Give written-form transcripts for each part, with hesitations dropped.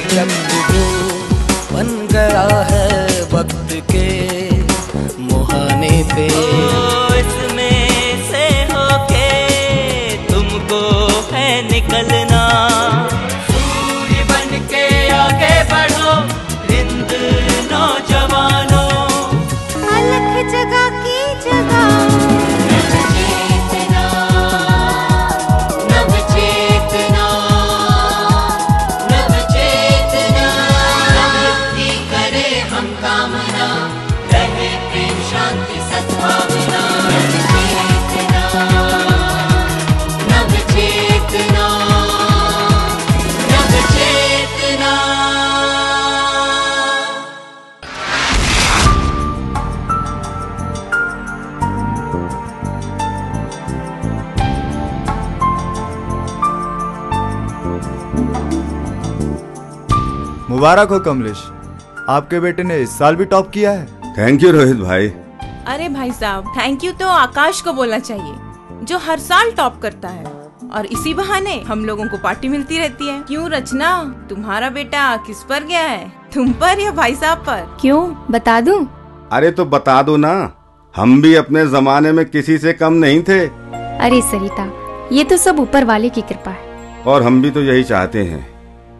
चक्रव्यूह बन गया है वक्त के मुहाने पे। इसमें से होके तुमको है निकलना, सूर्य बन के आगे बढ़ो हिंद नौजवानों। अलग जगह की जगह मुबारक हो कमलेश, आपके बेटे ने इस साल भी टॉप किया है। थैंक यू रोहित भाई। अरे भाई साहब, थैंक यू तो आकाश को बोलना चाहिए जो हर साल टॉप करता है और इसी बहाने हम लोगों को पार्टी मिलती रहती है। क्यों रचना, तुम्हारा बेटा किस पर गया है, तुम पर या भाई साहब पर? क्यों, बता दूं? अरे तो बता दो ना, हम भी अपने जमाने में किसी से कम नहीं थे। अरे सरिता, ये तो सब ऊपर वाले की कृपा है। और हम भी तो यही चाहते हैं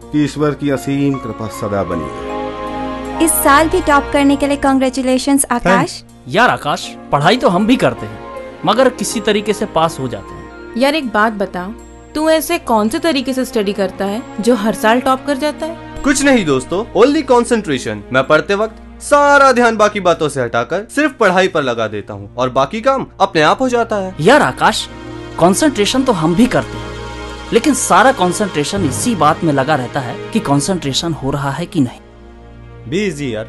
कि ईश्वर की असीम कृपा सदा बनी रहे। इस साल भी टॉप करने के लिए कांग्रेचुलेशंस आकाश। यार आकाश, पढ़ाई तो हम भी करते हैं मगर किसी तरीके से पास हो जाते हैं। यार एक बात बता, तू ऐसे कौन से तरीके से स्टडी करता है जो हर साल टॉप कर जाता है? कुछ नहीं दोस्तों, ओनली कंसंट्रेशन। मैं पढ़ते वक्त सारा ध्यान बाकी बातों से हटाकर सिर्फ पढ़ाई पर लगा देता हूँ और बाकी काम अपने आप हो जाता है। यार आकाश, कंसंट्रेशन तो हम भी करते हैं लेकिन सारा कंसंट्रेशन इसी बात में लगा रहता है कि कंसंट्रेशन हो रहा है कि नहीं। बी इजी यार।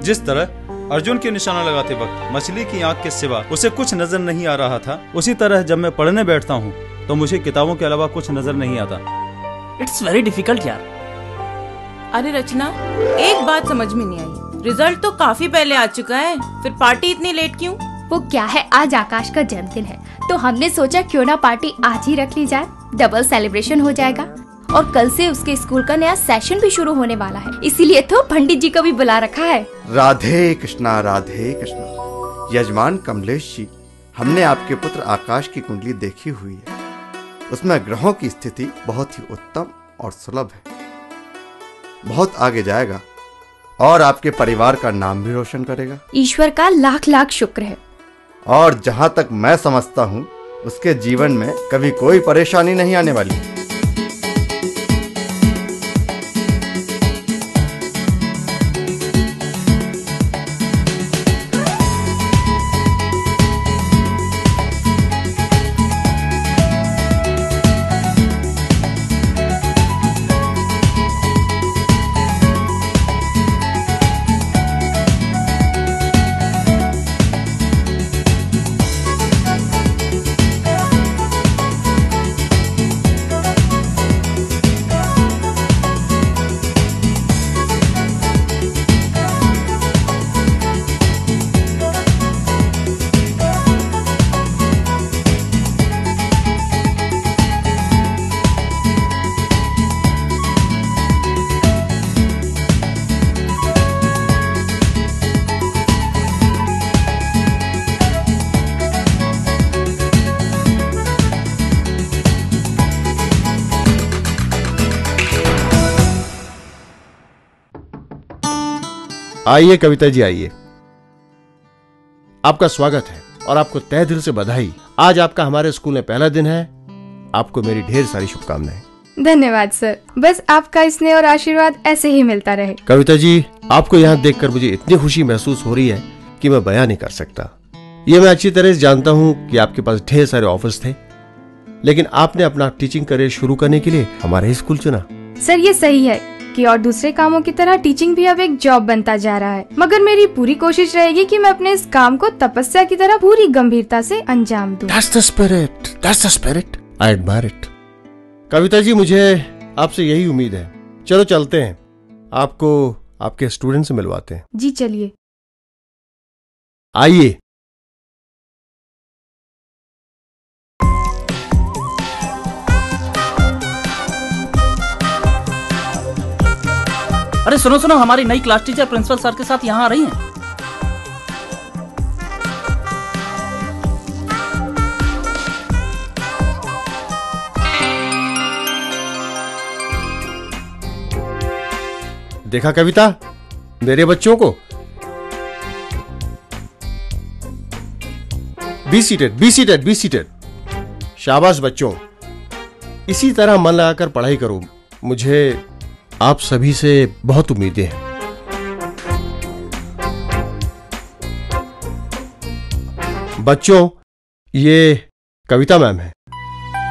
जिस तरह अर्जुन के निशाना लगाते वक्त मछली की आंख के सिवा उसे कुछ नजर नहीं आ रहा था, उसी तरह जब मैं पढ़ने बैठता हूँ तो मुझे किताबों के अलावा कुछ नजर नहीं आता। इट्स वेरी डिफिकल्ट यार। अरे रचना, एक बात समझ में नहीं आई, रिजल्ट तो काफी पहले आ चुका है, फिर पार्टी इतनी लेट क्यों? वो क्या है, आज आकाश का जन्मदिन है तो हमने सोचा क्यों ना पार्टी आज ही रख ली जाए, डबल सेलिब्रेशन हो जाएगा। और कल से उसके स्कूल का नया सेशन भी शुरू होने वाला है, इसीलिए तो पंडित जी को भी बुला रखा है। राधे कृष्णा राधे कृष्णा। यजमान कमलेश जी, हमने आपके पुत्र आकाश की कुंडली देखी हुई है, उसमें ग्रहों की स्थिति बहुत ही उत्तम और सुलभ है, बहुत आगे जाएगा और आपके परिवार का नाम भी रोशन करेगा। ईश्वर का लाख लाख शुक्र है। और जहाँ तक मैं समझता हूँ उसके जीवन में कभी कोई परेशानी नहीं आने वाली। आइए कविता जी आइए, आपका स्वागत है और आपको तहे दिल से बधाई। आज आपका हमारे स्कूल में पहला दिन है, आपको मेरी ढेर सारी शुभकामनाएं। धन्यवाद सर, बस आपका स्नेह और आशीर्वाद ऐसे ही मिलता रहे। कविता जी, आपको यहाँ देखकर मुझे इतनी खुशी महसूस हो रही है कि मैं बयां नहीं कर सकता। ये मैं अच्छी तरह से जानता हूँ कि आपके पास ढेर सारे ऑफर्स थे, लेकिन आपने अपना टीचिंग करियर शुरू करने के लिए हमारा ही स्कूल चुना। सर ये सही है कि और दूसरे कामों की तरह टीचिंग भी अब एक जॉब बनता जा रहा है, मगर मेरी पूरी कोशिश रहेगी कि मैं अपने इस काम को तपस्या की तरह पूरी गंभीरता से अंजाम दूं। That's the spirit, that's the spirit. I admire it. Kavita ji, मुझे आपसे यही उम्मीद है। चलो चलते हैं, आपको आपके स्टूडेंट से मिलवाते हैं। जी चलिए। आइए। अरे सुनो सुनो, हमारी नई क्लास टीचर प्रिंसिपल सर के साथ यहाँ आ रही हैं। देखा कविता मेरे बच्चों को? Be seated. शाबाश बच्चों, इसी तरह मन लगाकर पढ़ाई करो। मुझे आप सभी से बहुत उम्मीदें हैं। बच्चों, ये कविता मैम है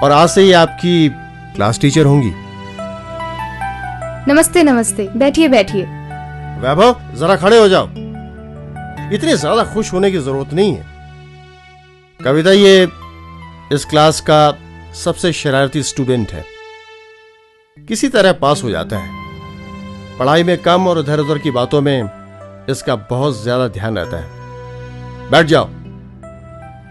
और आज से ये आपकी क्लास टीचर होंगी। नमस्ते नमस्ते, बैठिए बैठिए। वैभव, जरा खड़े हो जाओ। इतने ज्यादा खुश होने की जरूरत नहीं है। कविता ये इस क्लास का सबसे शरारती स्टूडेंट है। किसी तरह पास हो जाता है। पढ़ाई में कम और इधर उधर की बातों में इसका बहुत ज्यादा ध्यान रहता है। बैठ जाओ।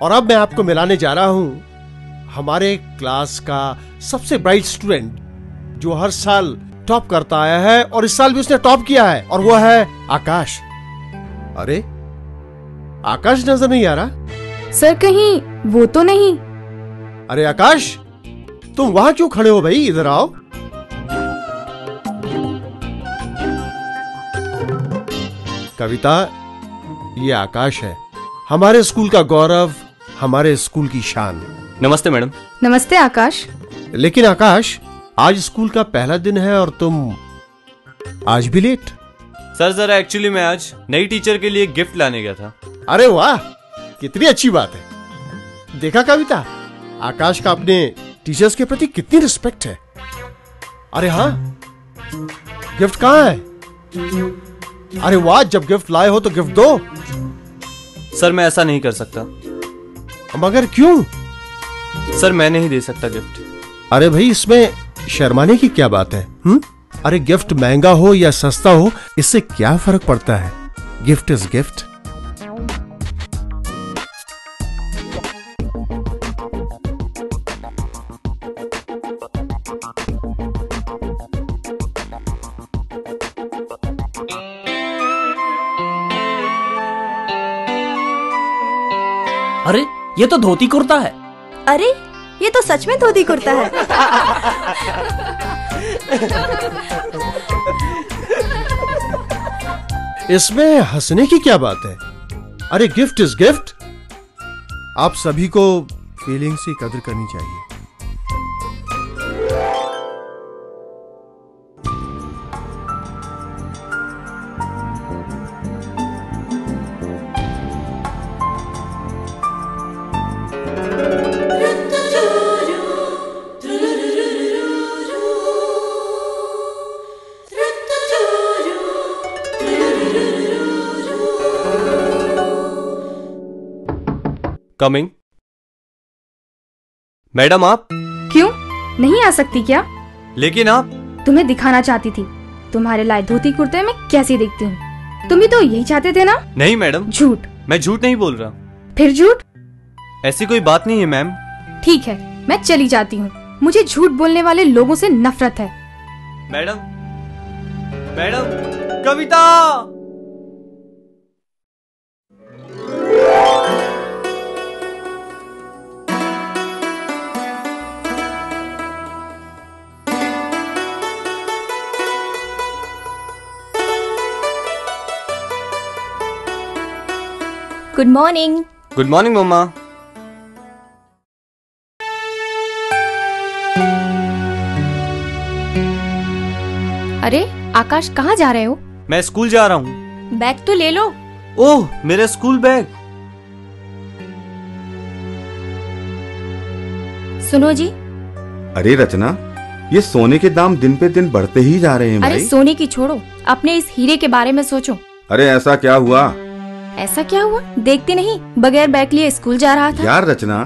और अब मैं आपको मिलाने जा रहा हूं हमारे क्लास का सबसे ब्राइट स्टूडेंट जो हर साल टॉप करता आया है और इस साल भी उसने टॉप किया है, और वो है आकाश। अरे आकाश नजर नहीं आ रहा? सर कहीं वो तो नहीं? अरे आकाश, तुम वहां क्यों खड़े हो भाई? इधर आओ। कविता, ये आकाश है, हमारे स्कूल का गौरव, हमारे स्कूल की शान। नमस्ते मैडम। नमस्ते आकाश। लेकिन आकाश, आज स्कूल का पहला दिन है और तुम आज भी लेट। सर जरा एक्चुअली मैं आज नई टीचर के लिए गिफ्ट लाने गया था। अरे वाह, कितनी अच्छी बात है। देखा कविता, आकाश का अपने टीचर्स के प्रति कितनी रिस्पेक्ट है। अरे हाँ, गिफ्ट कहाँ है? अरे वाह, जब गिफ्ट लाए हो तो गिफ्ट दो। सर मैं ऐसा नहीं कर सकता। मगर क्यों? सर मैं नहीं दे सकता गिफ्ट। अरे भाई, इसमें शर्माने की क्या बात है? अरे गिफ्ट महंगा हो या सस्ता हो, इससे क्या फर्क पड़ता है? Gift is gift. अरे ये तो धोती कुर्ता है। अरे ये तो सच में धोती कुर्ता है। इसमें हंसने की क्या बात है? अरे गिफ्ट इज गिफ्ट। आप सभी को फीलिंग्स की कदर करनी चाहिए। कमिंग। मैडम आप? क्यों, नहीं आ सकती क्या? लेकिन आप? तुम्हें दिखाना चाहती थी तुम्हारे लाए धोती कुर्ते में कैसी दिखती हूँ। तुम भी तो यही चाहते थे ना? नहीं मैडम। झूठ। मैं झूठ नहीं बोल रहा। फिर झूठ? ऐसी कोई बात नहीं है मैम। ठीक है, मैं चली जाती हूँ। मुझे झूठ बोलने वाले लोगों से नफरत है। Madam, madam, Kavita! Good morning. Good morning mamma. अरे आकाश, कहाँ जा रहे हो? मैं स्कूल जा रहा हूँ। बैग तो ले लो। ओह, मेरा स्कूल बैग। सुनो जी। अरे रचना, ये सोने के दाम दिन पे दिन बढ़ते ही जा रहे हैं भाई। अरे सोने की छोड़ो, अपने इस हीरे के बारे में सोचो। अरे ऐसा क्या हुआ? ऐसा क्या हुआ? देखते नहीं, बगैर बैग लिए स्कूल जा रहा था। यार रचना,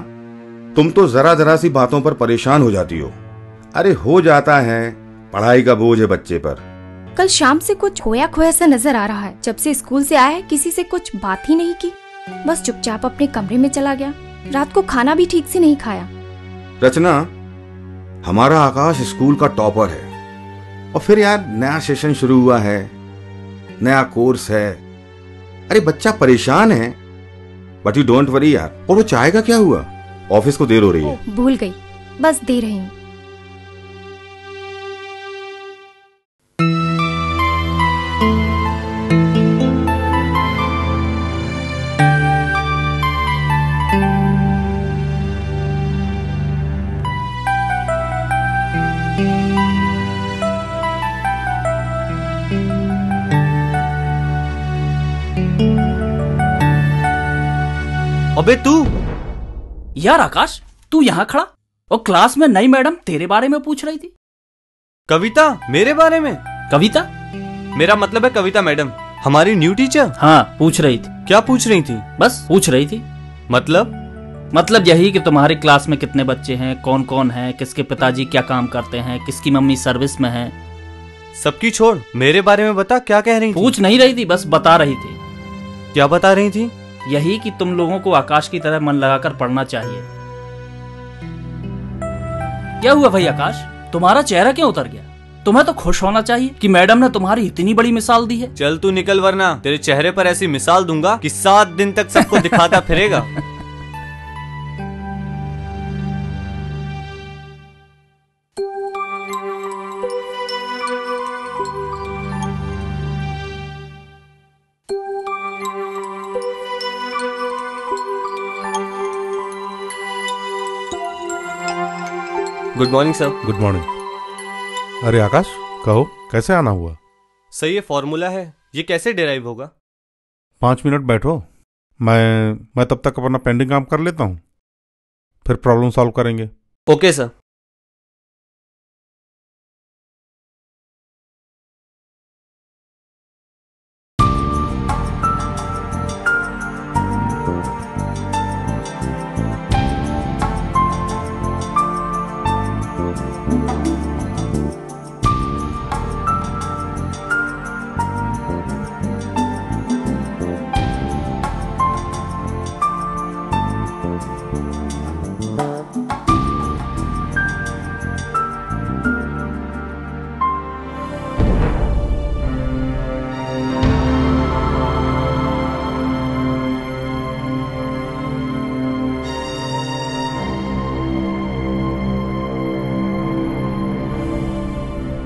तुम तो जरा जरा सी बातों पर परेशान हो जाती हो। अरे हो जाता है, पढ़ाई का बोझ है बच्चे पर। कल शाम से कुछ खोया खोया सा नजर आ रहा है। जब से स्कूल से आया है किसी से कुछ बात ही नहीं की, बस चुपचाप अपने कमरे में चला गया। रात को खाना भी ठीक से नहीं खाया। रचना, हमारा आकाश स्कूल का टॉपर है, और फिर यार नया सेशन शुरू हुआ है, नया कोर्स है। अरे बच्चा परेशान है। बट यू डोंट वरी यार। और वो चाय का क्या हुआ? ऑफिस को देर हो रही है। भूल गई, बस दे रही हूँ। अबे तू यार आकाश, तू यहाँ खड़ा और क्लास में नई मैडम तेरे बारे में पूछ रही थी। कविता? मेरे बारे में? कविता? मेरा मतलब है कविता मैडम, हमारी न्यू टीचर। हाँ, पूछ रही थी। क्या पूछ रही थी? बस पूछ रही थी। मतलब यही कि तुम्हारी क्लास में कितने बच्चे हैं, कौन कौन है, किसके पिताजी क्या काम करते हैं, किसकी मम्मी सर्विस में है। सबकी छोड़, मेरे बारे में बता, क्या कह रही थी? पूछ नहीं रही थी, बस बता रही थी। क्या बता रही थी? यही कि तुम लोगों को आकाश की तरह मन लगाकर पढ़ना चाहिए। क्या हुआ भाई आकाश, तुम्हारा चेहरा क्यों उतर गया? तुम्हें तो खुश होना चाहिए कि मैडम ने तुम्हारी इतनी बड़ी मिसाल दी है। चल तू निकल, वरना तेरे चेहरे पर ऐसी मिसाल दूंगा कि 7 दिन तक सबको दिखाता फिरेगा। Good morning sir. Good morning. अरे आकाश, कहो कैसे आना हुआ? सही ये फॉर्मूला है, ये कैसे डिराइव होगा? 5 मिनट बैठो, मैं तब तक अपना पेंडिंग काम कर लेता हूँ, फिर प्रॉब्लम सॉल्व करेंगे। Okay sir.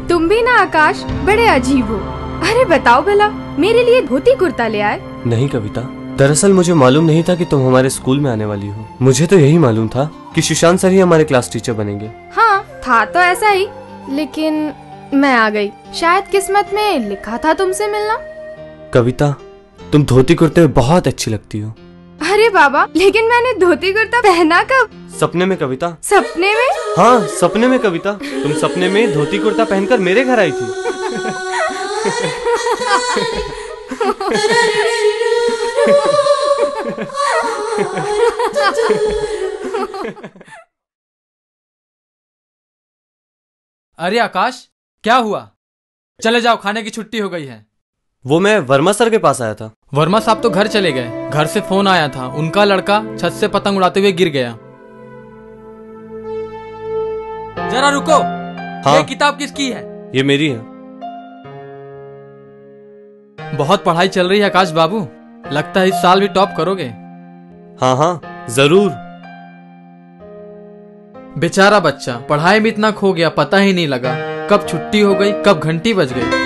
तुम भी ना आकाश बड़े अजीब हो। अरे बताओ भला, मेरे लिए धोती कुर्ता ले आए? नहीं कविता, दरअसल मुझे मालूम नहीं था कि तुम हमारे स्कूल में आने वाली हो। मुझे तो यही मालूम था कि सुशांत सर ही हमारे क्लास टीचर बनेंगे। हाँ, था तो ऐसा ही, लेकिन मैं आ गई। शायद किस्मत में लिखा था तुमसे मिलना। कविता, तुम धोती कुर्ते में बहुत अच्छी लगती हो। अरे बाबा, लेकिन मैंने धोती कुर्ता पहना कब? सपने में कविता। सपने में? हाँ, सपने में कविता। तुम सपने में धोती कुर्ता पहनकर मेरे घर आई थी। अरे आकाश, क्या हुआ? चले जाओ, खाने की छुट्टी हो गई है। वो मैं वर्मा सर के पास आया था। वर्मा साहब तो घर चले गए। घर से फोन आया था, उनका लड़का छत से पतंग उड़ाते हुए गिर गया। जरा रुको। हाँ? ये किताब किसकी है? ये मेरी है। बहुत पढ़ाई चल रही है आकाश बाबू, लगता है इस साल भी टॉप करोगे। हाँ हाँ, जरूर। बेचारा बच्चा पढ़ाई में इतना खो गया, पता ही नहीं लगा कब छुट्टी हो गई, कब घंटी बज गई।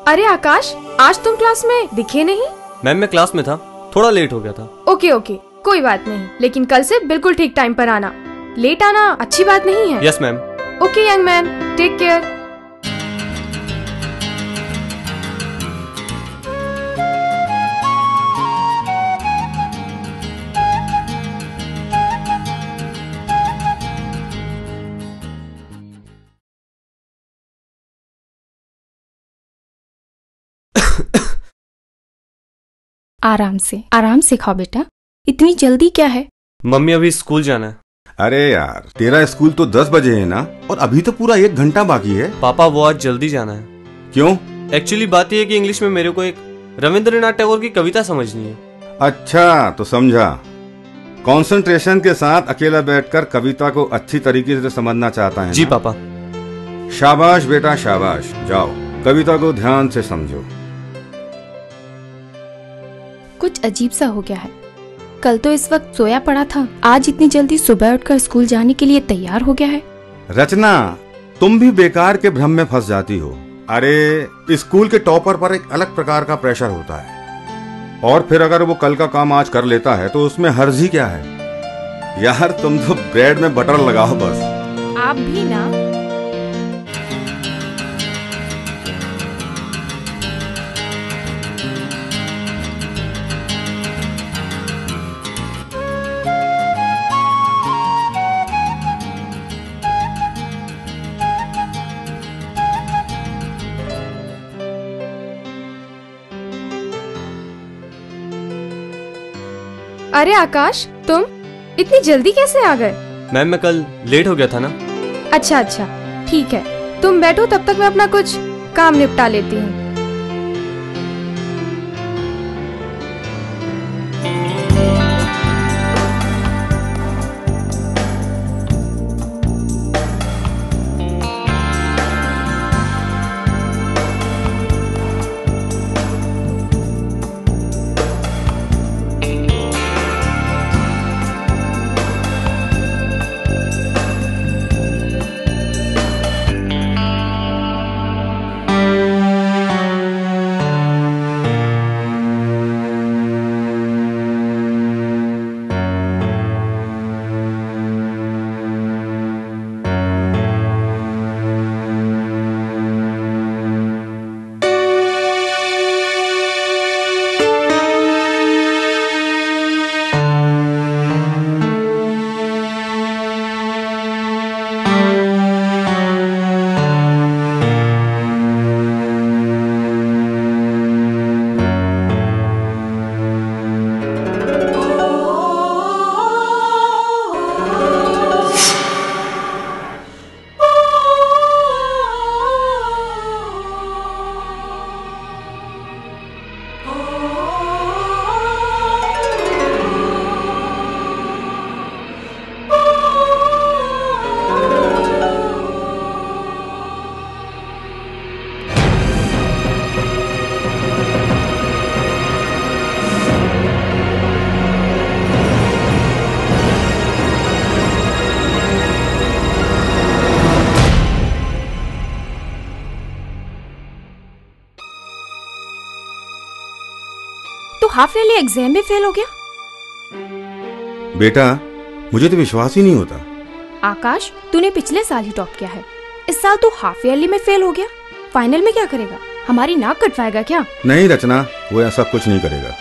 अरे आकाश, आज तुम क्लास में दिखे नहीं। मैम मैं क्लास में था, थोड़ा लेट हो गया था। ओके ओके, कोई बात नहीं, लेकिन कल से बिल्कुल ठीक टाइम पर आना। लेट आना अच्छी बात नहीं है। Yes ma'am. Okay young man, take care. आराम से खाओ बेटा, इतनी जल्दी क्या है? मम्मी अभी स्कूल जाना है। अरे यार, तेरा स्कूल तो 10 बजे है ना, और अभी तो पूरा 1 घंटा बाकी है। पापा वो आज जल्दी जाना है। क्यों? एक्चुअली बात यह है कि इंग्लिश में मेरे को एक रविंद्रनाथ टैगोर की कविता समझनी है। अच्छा, तो समझा। कंसंट्रेशन के साथ अकेला बैठकर कविता को अच्छी तरीके से समझना चाहता है जी ना? पापा। शाबाश बेटा शाबाश, जाओ कविता को ध्यान से समझो। कुछ अजीब सा हो गया है। कल तो इस वक्त सोया पड़ा था, आज इतनी जल्दी सुबह उठकर स्कूल जाने के लिए तैयार हो गया है। रचना, तुम भी बेकार के भ्रम में फंस जाती हो। अरे स्कूल के टॉपर पर एक अलग प्रकार का प्रेशर होता है, और फिर अगर वो कल का काम आज कर लेता है तो उसमें हर्ज ही क्या है। यार तुम तो ब्रेड में बटर लगाओ बस। आप भी ना। अरे आकाश, तुम इतनी जल्दी कैसे आ गए? मैम मैं कल लेट हो गया था ना। अच्छा अच्छा, ठीक है, तुम बैठो, तब तक मैं अपना कुछ काम निपटा लेती हूँ। हाफ ईयरली एग्जाम में फेल हो गया? बेटा मुझे तो विश्वास ही नहीं होता। आकाश, तूने पिछले साल ही टॉप किया है, इस साल तू हाफ ईयरली में फेल हो गया। फाइनल में क्या करेगा? हमारी नाक कटवाएगा क्या? नहीं रचना, वो ऐसा कुछ नहीं करेगा।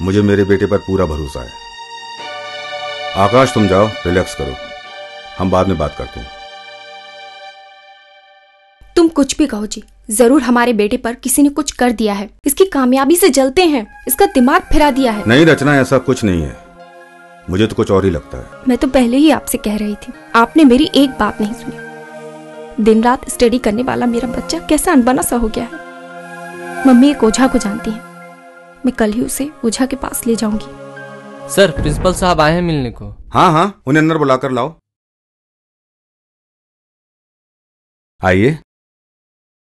मुझे मेरे बेटे पर पूरा भरोसा है। आकाश तुम जाओ, रिलैक्स करो, हम बाद में बात करते हैं। तुम कुछ भी कहो जी, जरूर हमारे बेटे पर किसी ने कुछ कर दिया है। इसकी कामयाबी से जलते हैं, इसका दिमाग फिरा दिया है। नहीं रचना, ऐसा कुछ नहीं है, मुझे तो कुछ और ही लगता है। मैं तो पहले ही आपसे कह रही थी, आपने मेरी एक बात नहीं सुनी। दिन रात स्टडी करने वाला मेरा बच्चा कैसा अनबना सा हो गया है। मम्मी एक ओझा को जानती है, मैं कल ही उसे ओझा के पास ले जाऊंगी। सर, प्रिंसिपल साहब आए हैं मिलने को। हाँ हाँ, उन्हें अंदर बुलाकर लाओ। आइए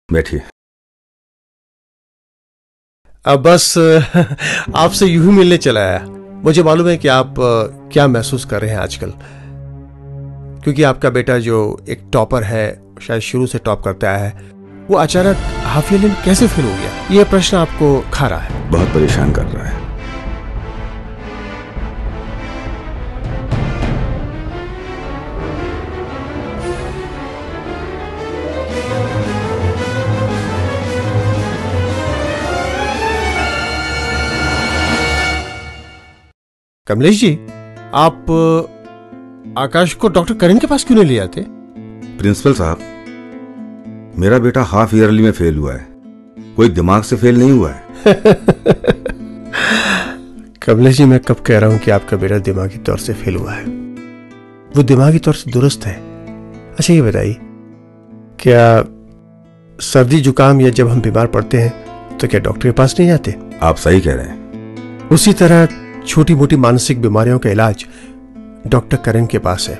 बैठिए। अब बस आपसे यूं ही मिलने चला आया। मुझे मालूम है कि आप क्या महसूस कर रहे हैं आजकल, क्योंकि आपका बेटा जो एक टॉपर है, शायद शुरू से टॉप करता आया है, वो अचानक हाफ ईयरली में कैसे फेल हो गया, ये प्रश्न आपको खा रहा है, बहुत परेशान कर रहा है। कमलेश जी, आप आकाश को डॉक्टर करीम के पास क्यों नहीं ले आते? प्रिंसिपल साहब, मेरा बेटा हाफ ईयरली में फेल हुआ है, कोई दिमाग से फेल नहीं हुआ है। कमलेश जी, मैं कब कह रहा हूं कि आपका बेटा दिमागी तौर से फेल हुआ है? वो दिमागी तौर से दुरुस्त है। अच्छा ये बताइए, क्या सर्दी जुकाम या जब हम बीमार पड़ते हैं तो क्या डॉक्टर के पास नहीं जाते? आप सही कह रहे हैं। उसी तरह छोटी मोटी मानसिक बीमारियों का इलाज डॉक्टर करण के पास है।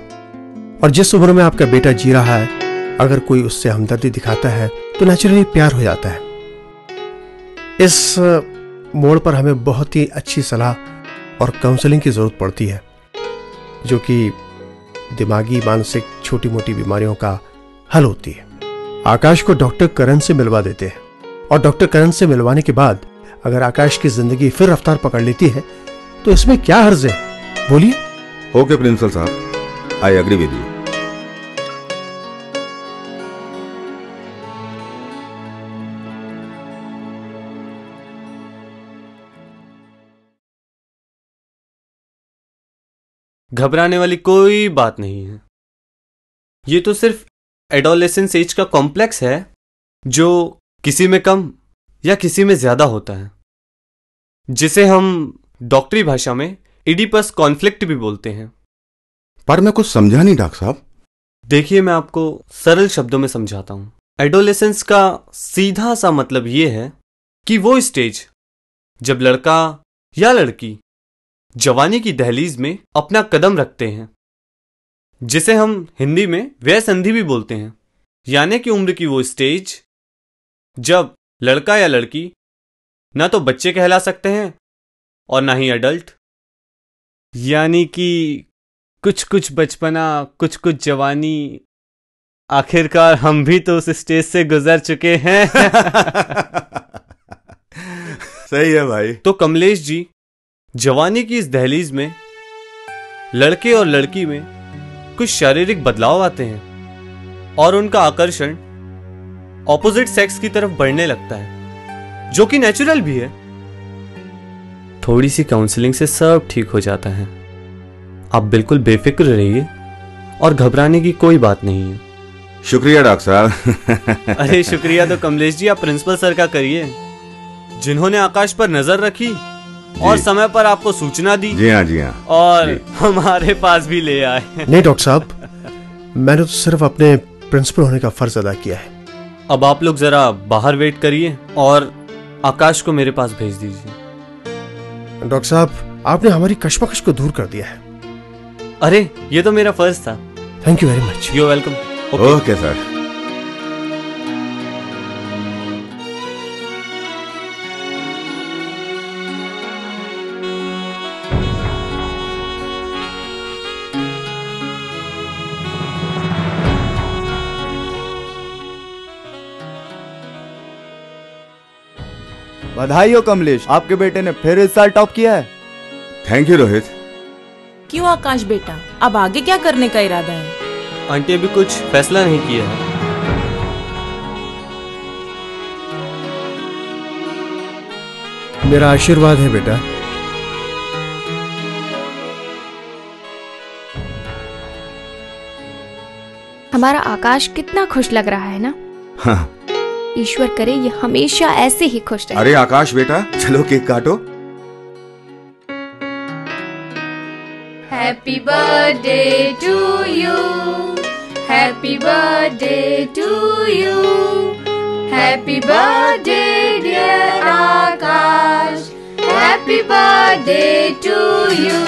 और जिस उम्र में आपका बेटा जी रहा है, अगर कोई उससे हमदर्दी दिखाता है तो नेचुरली प्यार हो जाता है। इस मोड़ पर हमें बहुत ही अच्छी सलाह और काउंसलिंग की जरूरत पड़ती है, जो कि दिमागी मानसिक छोटी मोटी बीमारियों का हल होती है। आकाश को डॉक्टर करण से मिलवा देते हैं, और डॉक्टर करण से मिलवाने के बाद अगर आकाश की जिंदगी फिर रफ्तार पकड़ लेती है तो इसमें क्या हर्ज है, बोलिए। ओके प्रिंसिपल साहब, आई एग्री विद यू। घबराने वाली कोई बात नहीं है। ये तो सिर्फ एडोलेसेंस एज का कॉम्प्लेक्स है, जो किसी में कम या किसी में ज्यादा होता है, जिसे हम डॉक्टरी भाषा में इडिपस कॉन्फ्लिक्ट भी बोलते हैं। पर मैं कुछ समझा नहीं डॉक्टर साहब। देखिए, मैं आपको सरल शब्दों में समझाता हूं। एडोलेसेंस का सीधा सा मतलब यह है कि वो स्टेज जब लड़का या लड़की जवानी की दहलीज में अपना कदम रखते हैं, जिसे हम हिंदी में वयसंधि भी बोलते हैं। यानी कि उम्र की वो स्टेज जब लड़का या लड़की ना तो बच्चे कहला सकते हैं और ना ही अडल्ट। यानी कि कुछ कुछ बचपना, कुछ कुछ जवानी, आखिरकार हम भी तो उस स्टेज से गुजर चुके हैं। सही है भाई। तो कमलेश जी, जवानी की इस दहलीज में लड़के और लड़की में कुछ शारीरिक बदलाव आते हैं और उनका आकर्षण ऑपोजिट सेक्स की तरफ बढ़ने लगता है, जो कि नेचुरल भी है। थोड़ी सी काउंसलिंग से सब ठीक हो जाता है। आप बिल्कुल बेफिक्र रहिए और घबराने की कोई बात नहीं है। शुक्रिया डॉक्टर साहब। अरे शुक्रिया तो कमलेश जी आप प्रिंसिपल सर का करिए, जिन्होंने आकाश पर नजर रखी और समय पर आपको सूचना दी। जी हाँ, जी हाँ। और हमारे पास भी ले आए। नहीं डॉक्टर साहब, मैंने तो सिर्फ अपने प्रिंसिपल होने का फर्ज अदा किया है। अब आप लोग जरा बाहर वेट करिए और आकाश को मेरे पास भेज दीजिए। डॉक्टर साहब, आपने हमारी कश्मकश को दूर कर दिया है। अरे ये तो मेरा फर्ज था। Thank you very much. You welcome. Okay sir. बधाई हो कमलेश, आपके बेटे ने फिर इस साल टॉप किया है। Thank you Rohit. क्यों आकाश बेटा, अब आगे क्या करने का इरादा है? आंटी अभी कुछ फैसला नहीं किया है। मेरा आशीर्वाद है बेटा। हमारा आकाश कितना खुश लग रहा है ना। हाँ। ईश्वर करे ये हमेशा ऐसे ही खुश रहे। अरे आकाश बेटा, चलो केक काटो। Happy birthday to you, happy birthday to you, happy birthday dear Akash, happy birthday to you.